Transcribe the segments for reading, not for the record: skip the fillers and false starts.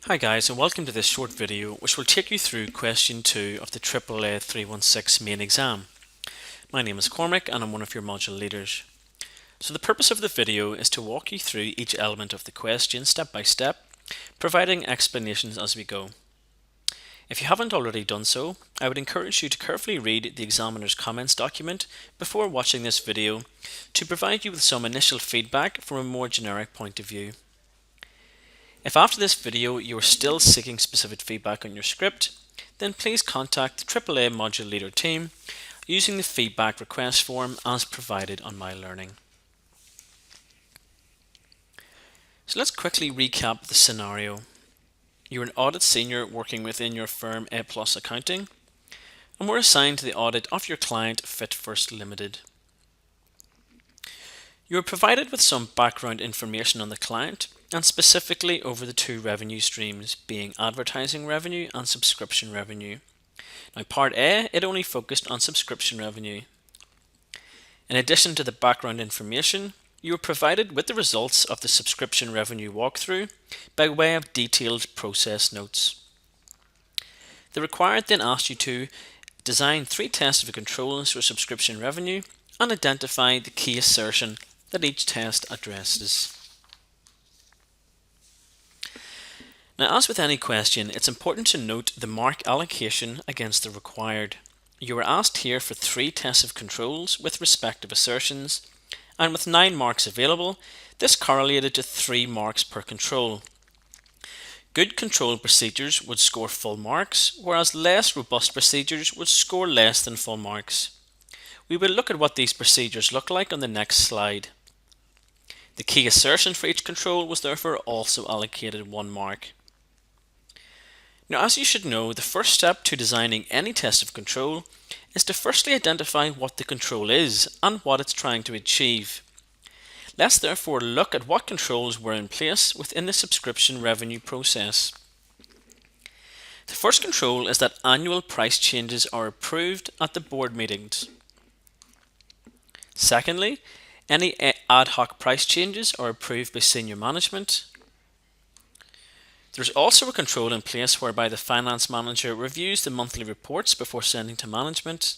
Hi guys, and welcome to this short video which will take you through question 2 of the AAA316 main exam. My name is Cormac and I'm one of your module leaders. So the purpose of the video is to walk you through each element of the question step by step, providing explanations as we go. If you haven't already done so, I would encourage you to carefully read the examiner's comments document before watching this video to provide you with some initial feedback from a more generic point of view. If after this video you are still seeking specific feedback on your script, then please contact the AAA Module Leader team using the feedback request form as provided on My Learning. So let's quickly recap the scenario. You're an audit senior working within your firm A+ Accounting and were assigned to the audit of your client FitFirst Limited. You are provided with some background information on the client and specifically over the two revenue streams being advertising revenue and subscription revenue. Now part A, it only focused on subscription revenue. In addition to the background information, you were provided with the results of the subscription revenue walkthrough by way of detailed process notes. The required then asked you to design 3 tests of controls for subscription revenue and identify the key assertion that each test addresses. Now, as with any question, it's important to note the mark allocation against the required. You were asked here for 3 tests of controls with respective assertions, and with 9 marks available, this correlated to 3 marks per control. Good control procedures would score full marks, whereas less robust procedures would score less than full marks. We will look at what these procedures look like on the next slide. The key assertion for each control was therefore also allocated 1 mark. Now, as you should know, the first step to designing any test of control is to firstly identify what the control is and what it's trying to achieve. Let's therefore look at what controls were in place within the subscription revenue process. The first control is that annual price changes are approved at the board meetings. Secondly, any ad hoc price changes are approved by senior management. There's also a control in place whereby the finance manager reviews the monthly reports before sending to management.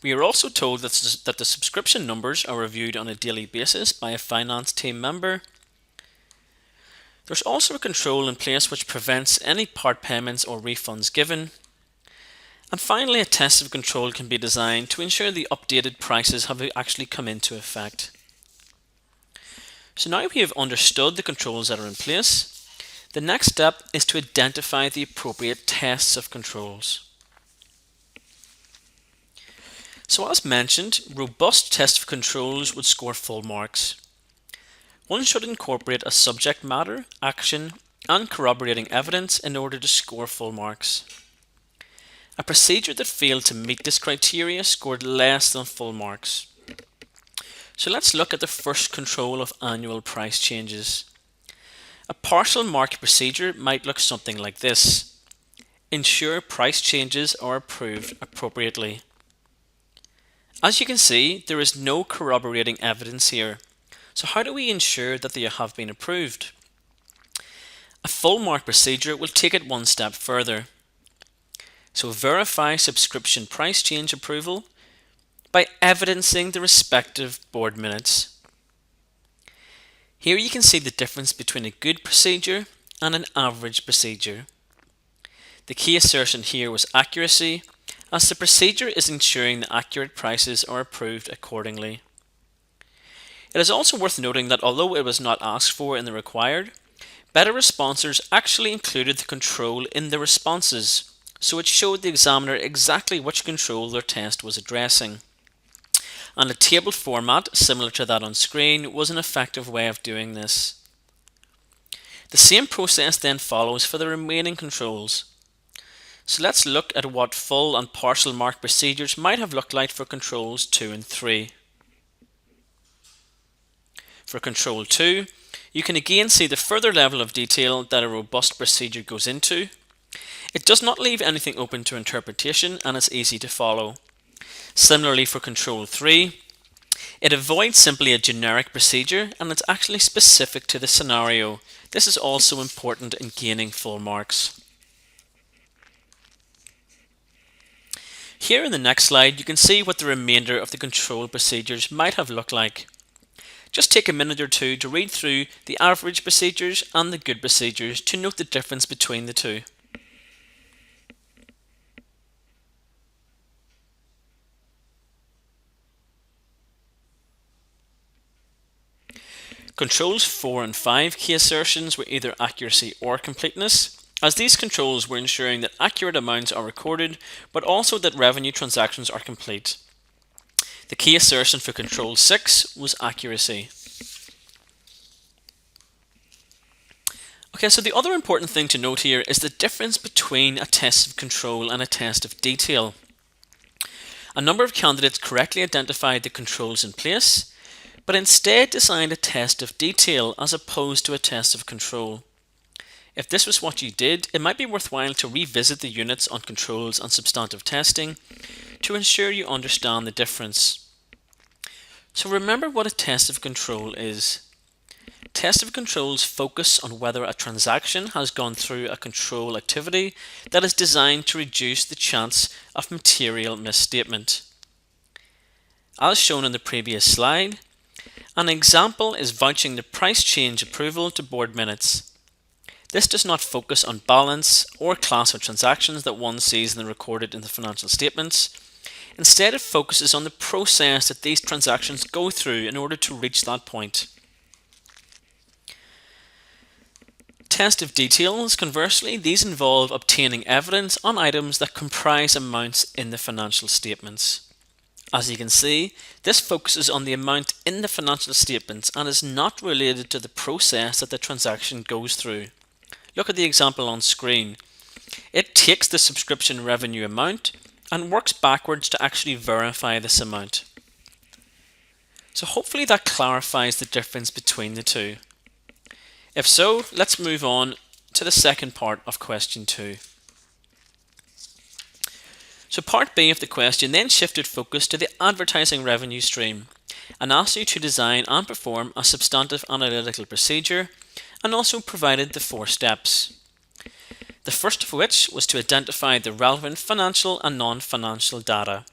We are also told that the subscription numbers are reviewed on a daily basis by a finance team member. There's also a control in place which prevents any part payments or refunds given. And finally, a test of control can be designed to ensure the updated prices have actually come into effect. So now we have understood the controls that are in place, the next step is to identify the appropriate tests of controls. So as mentioned, robust tests of controls would score full marks. One should incorporate a subject matter, action, and corroborating evidence in order to score full marks. A procedure that failed to meet this criteria scored less than full marks. So let's look at the first control of annual price changes. A partial mark procedure might look something like this. Ensure price changes are approved appropriately. As you can see, there is no corroborating evidence here. So how do we ensure that they have been approved? A full mark procedure will take it one step further. So verify subscription price change approval by evidencing the respective board minutes. Here you can see the difference between a good procedure and an average procedure. The key assertion here was accuracy, as the procedure is ensuring that accurate prices are approved accordingly. It is also worth noting that although it was not asked for in the required, better responders actually included the control in the responses, so it showed the examiner exactly which control their test was addressing. And a table format similar to that on screen was an effective way of doing this. The same process then follows for the remaining controls. So let's look at what full and partial mark procedures might have looked like for controls 2 and 3. For control 2, you can again see the further level of detail that a robust procedure goes into. It does not leave anything open to interpretation and is easy to follow. Similarly for control 3, it avoids simply a generic procedure and it's actually specific to the scenario, This is also important in gaining full marks. Here in the next slide, you can see what the remainder of the control procedures might have looked like. Just take a minute or two to read through the average procedures and the good procedures to note the difference between the two. Controls 4 and 5 key assertions were either accuracy or completeness, as these controls were ensuring that accurate amounts are recorded, but also that revenue transactions are complete. The key assertion for Control 6 was accuracy. Okay, so the other important thing to note here is the difference between a test of control and a test of detail. A number of candidates correctly identified the controls in place, but instead designed a test of detail as opposed to a test of control. If this was what you did, it might be worthwhile to revisit the units on controls and substantive testing to ensure you understand the difference. So remember what a test of control is. Test of controls focus on whether a transaction has gone through a control activity that is designed to reduce the chance of material misstatement. As shown in the previous slide, an example is vouching the price change approval to board minutes. This does not focus on balance or class of transactions that one sees and recorded in the financial statements. Instead, it focuses on the process that these transactions go through in order to reach that point. Test of details, conversely, these involve obtaining evidence on items that comprise amounts in the financial statements. As you can see, this focuses on the amount in the financial statements and is not related to the process that the transaction goes through. Look at the example on screen. It takes the subscription revenue amount and works backwards to actually verify this amount. So hopefully that clarifies the difference between the two. If so, let's move on to the second part of question 2. So part B of the question then shifted focus to the advertising revenue stream and asked you to design and perform a substantive analytical procedure and also provided the 4 steps. The first of which was to identify the relevant financial and non-financial data.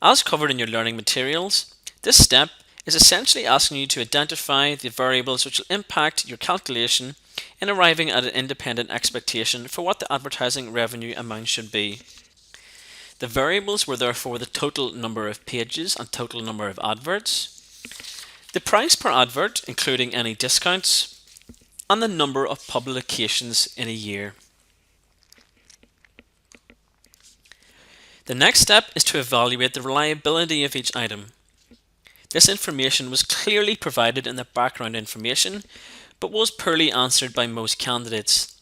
As covered in your learning materials, this step is essentially asking you to identify the variables which will impact your calculation in arriving at an independent expectation for what the advertising revenue amount should be. The variables were therefore the total number of pages and total number of adverts, the price per advert including any discounts, and the number of publications in a year. The next step is to evaluate the reliability of each item. This information was clearly provided in the background information, but was poorly answered by most candidates.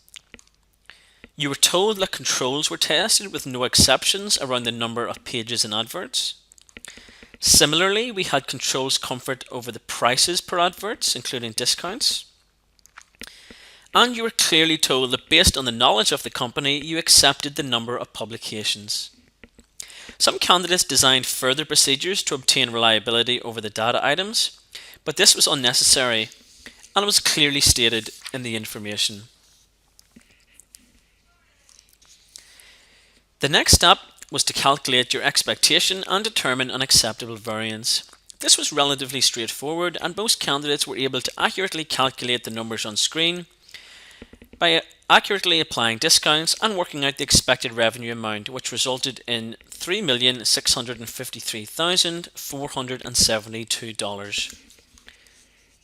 You were told that controls were tested with no exceptions around the number of pages and adverts. Similarly, we had controls comfort over the prices per adverts, including discounts. And you were clearly told that based on the knowledge of the company, you accepted the number of publications. Some candidates designed further procedures to obtain reliability over the data items, but this was unnecessary and was clearly stated in the information. The next step was to calculate your expectation and determine an acceptable variance. This was relatively straightforward and most candidates were able to accurately calculate the numbers on screen by accurately applying discounts and working out the expected revenue amount, which resulted in $3,653,472.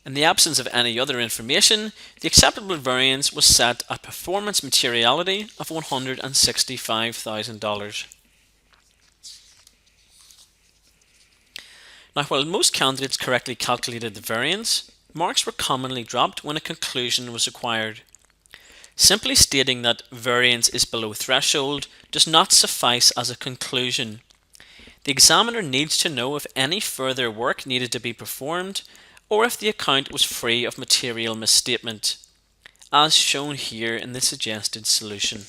In the absence of any other information, the acceptable variance was set at performance materiality of $165,000. Now, while most candidates correctly calculated the variance, marks were commonly dropped when a conclusion was required. Simply stating that variance is below threshold does not suffice as a conclusion. The examiner needs to know if any further work needed to be performed or if the account was free of material misstatement, as shown here in the suggested solution.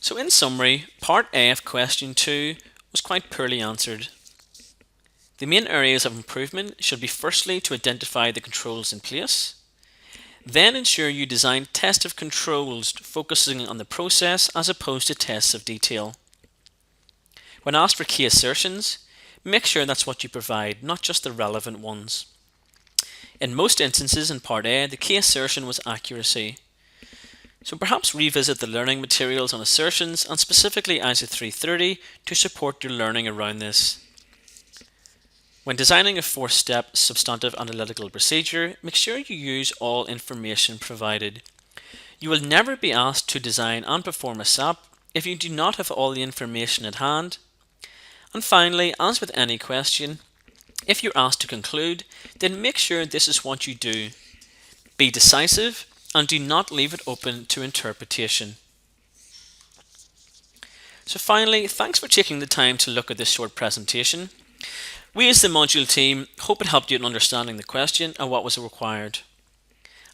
So in summary, part A of question 2 was quite poorly answered. The main areas of improvement should be firstly to identify the controls in place, then ensure you design tests of controls focusing on the process as opposed to tests of detail. When asked for key assertions, make sure that's what you provide, not just the relevant ones. In most instances in part A, the key assertion was accuracy. So perhaps revisit the learning materials on assertions and specifically ISO 330 to support your learning around this. When designing a 4-step substantive analytical procedure, make sure you use all information provided. You will never be asked to design and perform a SAP if you do not have all the information at hand. And finally, as with any question, if you're asked to conclude, then make sure this is what you do. Be decisive and do not leave it open to interpretation. So finally, thanks for taking the time to look at this short presentation. We as the module team hope it helped you in understanding the question and what was required.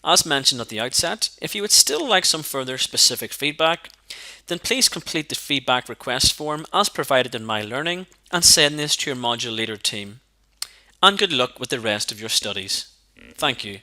As mentioned at the outset, if you would still like some further specific feedback, then please complete the feedback request form as provided in My Learning and send this to your module leader team. And good luck with the rest of your studies. Thank you.